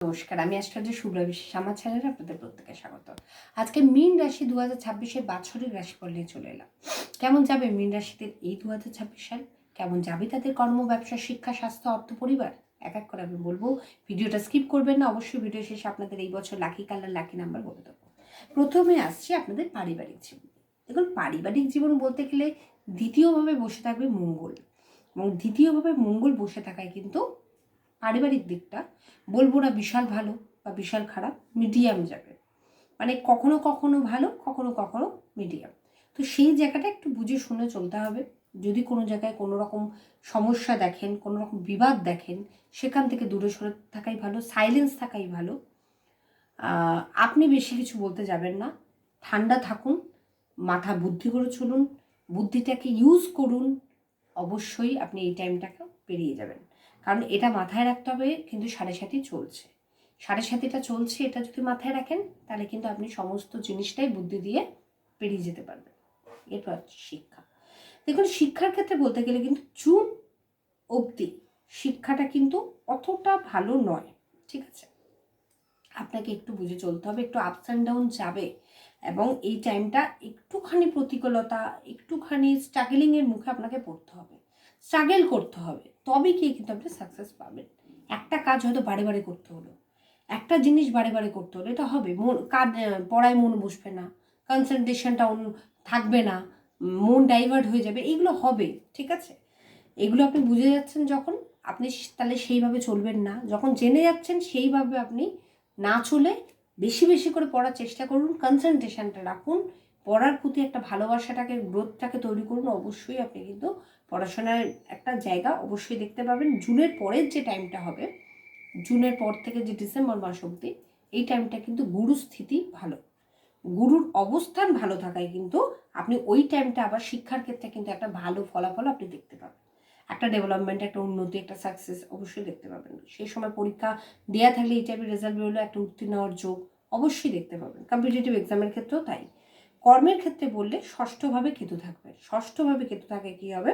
নমস্কার, আমি অ্যাস্ট্রোলজার শুভ্রা বিশ্বাস। আমার চ্যানেলে আপনাদের প্রত্যেকে স্বাগত। আজকে মীন রাশি 2026-এর বাৎসরিক রাশিফল নিয়ে চলে এলাম। কেমন যাবে মীন রাশিদের এই 2026 সাল? কেমন যাবে তাদের কর্ম, ব্যবসা, শিক্ষা, স্বাস্থ্য, অর্থ, পরিবার? এক এক করে আমি বলবো। ভিডিওটা স্কিপ করবেন না। অবশ্যই ভিডিও শেষে আপনাদের এই বছর লাকি কালার, লাকি নাম্বার বলে দেবো। প্রথমে আসছি আপনাদের পারিবারিক জীবন। দেখুন, পারিবারিক জীবন বলতে গেলে দ্বিতীয়ভাবে বসে থাকবে মঙ্গল, এবং দ্বিতীয়ভাবে মঙ্গল বসে থাকায় কিন্তু পারিবারিক দিকটা বলবো না বিশাল ভালো বা বিশাল খারাপ, মিডিয়াম যাবে। মানে কখনো কখনো ভালো, কখনো কখনো মিডিয়াম। তো সেই জায়গাটা একটু বুঝে শুনে চলতে হবে। যদি কোনো জায়গায় কোনো রকম সমস্যা দেখেন, কোনো রকম বিবাদ দেখেন, সেখান থেকে দূরে সরে থাকাই ভালো, সাইলেন্স থাকাই ভালো। আপনি বেশি কিছু বলতে যাবেন না, ঠান্ডা থাকুন, মাথা বুদ্ধি করে চলুন, বুদ্ধিটাকে ইউজ করুন। অবশ্যই আপনি এই টাইমটাকে পেরিয়ে যাবেন। কারণ এটা মাথায় রাখতে হবে, কিন্তু 7.5 চলছে, 7.5টা চলছে, এটা যদি মাথায় রাখেন তাহলে কিন্তু আপনি সমস্ত জিনিসটাই বুদ্ধি দিয়ে পেরিয়ে যেতে পারবেন। এরপর শিক্ষা। দেখুন, শিক্ষার ক্ষেত্রে বলতে গেলে কিন্তু জুন অবধি শিক্ষাটা কিন্তু অতটা ভালো নয়, ঠিক আছে? আপনাকে একটু বুঝে চলতে হবে, একটু আপস অ্যান্ড ডাউন যাবে, এবং এই টাইমটা একটুখানি প্রতিকূলতা, একটুখানি স্ট্রাগলিংয়ের মুখে আপনাকে পড়তে হবে, স্ট্রাগল করতে হবে, তবে গিয়ে কিন্তু আপনি সাকসেস পাবেন। একটা কাজ হয়তো বারে বারে করতে হলো, একটা জিনিস বারে বারে করতে হলো, এটা হবে। মন কাজ, পড়ায় মন বসবে না, কনসেন্ট্রেশনটা থাকবে না, মন ডাইভার্ট হয়ে যাবে, এইগুলো হবে, ঠিক আছে? এগুলো আপনি বুঝে যাচ্ছেন যখন, আপনি তাহলে সেইভাবে চলবেন না। যখন জেনে যাচ্ছেন সেইভাবে আপনি না চলে বেশি বেশি করে পড়ার চেষ্টা করুন, কনসেন্ট্রেশনটা রাখুন, পড়ার প্রতি একটা ভালোবাসাটাকে, গ্রোথটাকে তৈরি করুন। অবশ্যই আপনি কিন্তু পড়াশোনার একটা জায়গা অবশ্যই দেখতে পাবেন। জুনের পরের যে টাইমটা হবে, জুনের পর থেকে যে ডিসেম্বর মাস অবধি, এই টাইমটা কিন্তু গুরুর স্থিতি ভালো, গুরুর অবস্থান ভালো থাকায় কিন্তু আপনি ওই টাইমটা আবার শিক্ষার ক্ষেত্রে কিন্তু একটা ভালো ফলাফল আপনি দেখতে পাবেন, একটা ডেভেলপমেন্ট, একটা উন্নতি, একটা সাকসেস অবশ্যই দেখতে পাবেন। সেই সময় পরীক্ষা দেওয়া থাকলে এই টাইপের রেজাল্ট বেরোলে একটা উত্তীর্ণ হওয়ার যোগ অবশ্যই দেখতে পাবেন। কম্পিটিটিভ এক্সামের ক্ষেত্রেও তাই। কর্মের ক্ষেত্রে বললে ষষ্ঠভাবে কেতু থাকবে। ষষ্ঠভাবে কেতু থাকে কী হবে?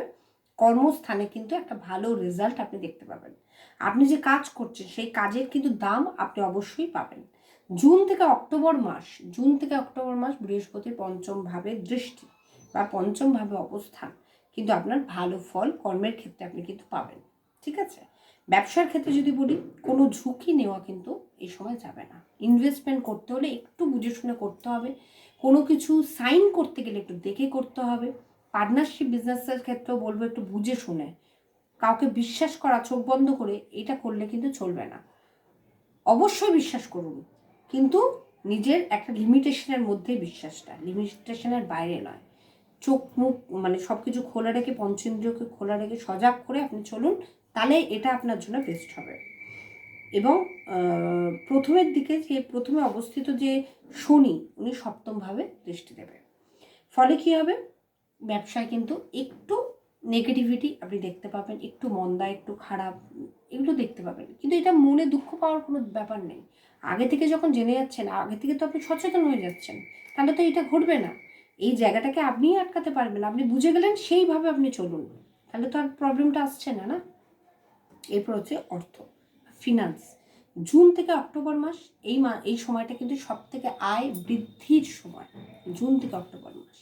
কর্মস্থানে কিন্তু একটা ভালো রেজাল্ট আপনি দেখতে পাবেন। আপনি যে কাজ করছেন সেই কাজের কিন্তু দাম আপনি অবশ্যই পাবেন। জুন থেকে অক্টোবর মাস, জুন থেকে অক্টোবর মাস বৃহস্পতির পঞ্চম ভাবে দৃষ্টি বা পঞ্চম ভাবে অবস্থান কিন্তু আপনার ভালো ফল কর্মের ক্ষেত্রে আপনি কিন্তু পাবেন, ঠিক আছে? ব্যবসার ক্ষেত্রে যদি বলি, কোনো ঝুঁকি নেওয়া কিন্তু এই সময় যাবে না। ইনভেস্টমেন্ট করতে হলে একটু বুঝে শুনে করতে হবে, কোনো কিছু সাইন করতে গেলে একটু দেখে করতে হবে। পার্টনারশিপ বিজনেসের ক্ষেত্রেও বলবো একটু বুঝে শুনে, কাউকে বিশ্বাস করা চোখ বন্ধ করে এটা করলে কিন্তু চলবে না। অবশ্যই বিশ্বাস করুন, কিন্তু নিজের একটা লিমিটেশনের মধ্যে বিশ্বাসটা, লিমিটেশনের বাইরে নয়। চোখ মুখ মানে সব কিছু খোলা রেখে, পঞ্চেন্দ্রিয়কে খোলা রেখে সজাগ করে আপনি চলুন, তাহলে এটা আপনার জন্য বেস্ট হবে। এবং প্রথমের দিকে যে প্রথমে অবস্থিত যে শনি, উনি সপ্তমভাবে দৃষ্টি দেবে। ফলে কী হবে? ব্যবসায় কিন্তু একটু নেগেটিভিটি আপনি দেখতে পাবেন, একটু মন্দা, একটু খারাপ, এগুলো দেখতে পাবেন। কিন্তু এটা মনে দুঃখ পাওয়ার কোনো ব্যাপার নেই। আগে থেকে যখন জেনে যাচ্ছেন, আগে থেকে তো আপনি সচেতন হয়ে যাচ্ছেন, তাহলে তো এটা ঘটবে না। এই জায়গাটাকে আপনিই আটকাতে পারবেন, আপনি বুঝে গেলেন, সেইভাবে আপনি চলুন, তাহলে তো আর প্রবলেমটা আসছে না, না? এরপর হচ্ছে অর্থ, ফিনান্স। জুন থেকে অক্টোবর মাস, এই সময়টা কিন্তু সব থেকে আয় বৃদ্ধির সময়, জুন থেকে অক্টোবর মাস।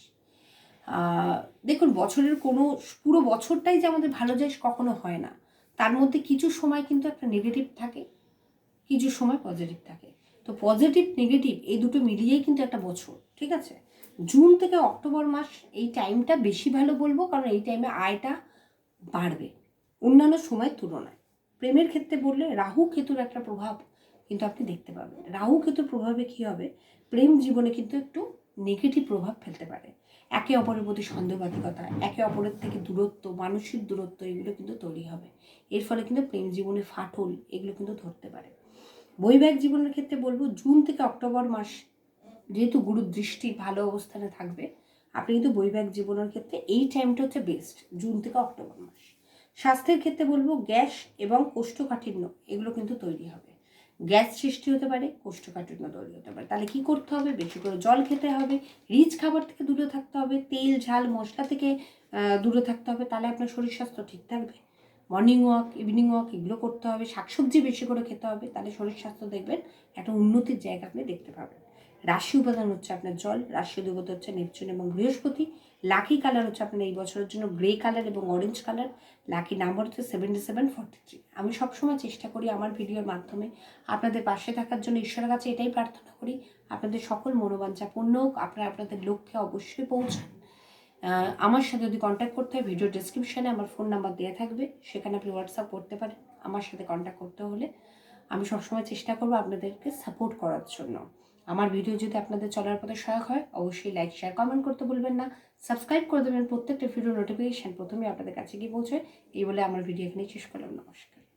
দেখুন, বছরের কোনো পুরো বছরটাই যে আমাদের ভালো যায় কখনো হয় না। তার মধ্যে কিছু সময় কিন্তু একটা নেগেটিভ থাকে, কিছু সময় পজিটিভ থাকে। তো পজিটিভ নেগেটিভ এই দুটো মিলিয়েই কিন্তু একটা বছর, ঠিক আছে? জুন থেকে অক্টোবর মাস এই টাইমটা বেশি ভালো বলবো, কারণ এই টাইমে আয়টা বাড়বে অন্যান্য সময়ের তুলনায়। প্রেমের ক্ষেত্রে বললে রাহু কেতুর একটা প্রভাব কিন্তু আপনি দেখতে পাবেন। রাহু কেতুর প্রভাবে কী হবে? প্রেম জীবনে কিন্তু একটু নেগেটিভ প্রভাব ফেলতে পারে। একে অপরের প্রতি সন্দেহবাদিকতা, একে অপরের থেকে দূরত্ব, মানসিক দূরত্ব, এগুলো কিন্তু তৈরি হবে। এর ফলে কিন্তু প্রেম জীবনে ফাটল এগুলো কিন্তু ধরতে পারে। বৈবাহিক জীবনের ক্ষেত্রে বলবো, জুন থেকে অক্টোবর মাস যেহেতু গুরুর দৃষ্টি ভালো অবস্থানে থাকবে, আপনি কিন্তু বৈবাহিক জীবনের ক্ষেত্রে এই টাইমটা হচ্ছে বেস্ট, জুন থেকে অক্টোবর মাস। স্বাস্থ্যের ক্ষেত্রে বলবো, গ্যাস এবং কোষ্ঠকাঠিন্য এগুলো কিন্তু তৈরি হবে। গ্যাস সৃষ্টি হতে পারে, কোষ্ঠকাঠিন্য তৈরি হতে পারে। তাহলে কি করতে হবে? বেশি করে জল খেতে হবে, রিচ খাবার থেকে দূরে থাকতে হবে, তেল ঝাল মশলা থেকে দূরে থাকতে হবে, তাহলে আপনার শরীর স্বাস্থ্য ঠিক থাকবে। মর্নিং ওয়াক, ইভিনিং ওয়াক এগুলো করতে হবে, শাকসবজি বেশি করে খেতে হবে, তাহলে শরীর স্বাস্থ্য দেখবেন একটা উন্নতির জায়গা আপনি দেখতে পাবেন। রাশি উপাদান হচ্ছে আপনার জল, রাশি দেবতা হচ্ছে নেপচুন এবং বৃহস্পতি। লাকি কালার হচ্ছে আপনার এই বছরের জন্য গ্রে কালার এবং অরেঞ্জ কালার। লাকি নাম্বার হচ্ছে 7743। আমি সবসময় চেষ্টা করি আমার ভিডিওর মাধ্যমে আপনাদের পাশে থাকার জন্য, ঈশ্বরের কাছে এটাই প্রার্থনা করি আপনাদের সকল মনোবাঞ্ছা পূর্ণ হোক, আপনারা আপনাদের লক্ষ্যে অবশ্যই পৌঁছান। আমার সাথে যদি কন্ট্যাক্ট করতে হয়, ভিডিও ডিসক্রিপশানে আমার ফোন নাম্বার দেওয়া থাকবে, সেখানে আপনি হোয়াটসঅ্যাপ করতে পারেন। আমার সাথে কন্ট্যাক্ট করতে হলে আমি সবসময় চেষ্টা করবো আপনাদেরকে সাপোর্ট করার জন্য। আমার ভিডিও যদি আপনাদের চলার পথে সহায়ক হয়, অবশ্যই লাইক, শেয়ার, কমেন্ট করতে ভুলবেন না। সাবস্ক্রাইব করে দেবেন, প্রত্যেকটা ভিডিও নোটিফিকেশান প্রথমে আপনাদের কাছে গিয়ে পৌঁছয়। এই বলে আমার ভিডিও এখানেই শেষ করলাম। নমস্কার।